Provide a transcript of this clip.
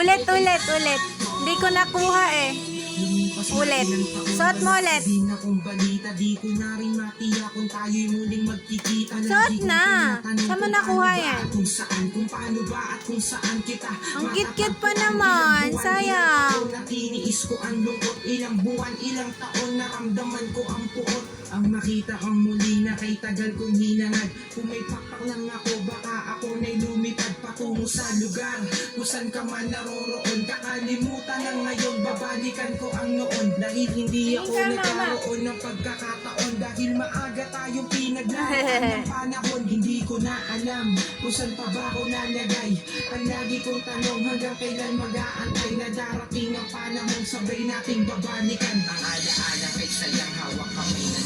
Ulit. Hindi ko nakuha eh. Ulit. Suot mo ulit. Suot na. Saan mo nakuha yan? Ang kit-kit pa naman. Sayang. Natiniis ko ang lungkot, ilang buwan, ilang taon, naramdaman ko ang puot. Ang makita kang muli na kay tagal kong hinangad. Kung may pakpak lang ako, baka ako na'y lumipad patungo sa lugar kung saan ka man naroroon. Kakalimutan lang ngayon, babalikan ko ang noon. Dahil hindi ako nagkaroon ng pagkakataon. Dahil maaga tayong pinaglalaan ng panahon. Hindi ko na alam kung saan pa ba ako nalagay. Ang lagi kong tanong, hanggang kailan mag-aantay na darating ang panahon, sabay nating babalikan. Ang alaala kay sayang hawak kamay na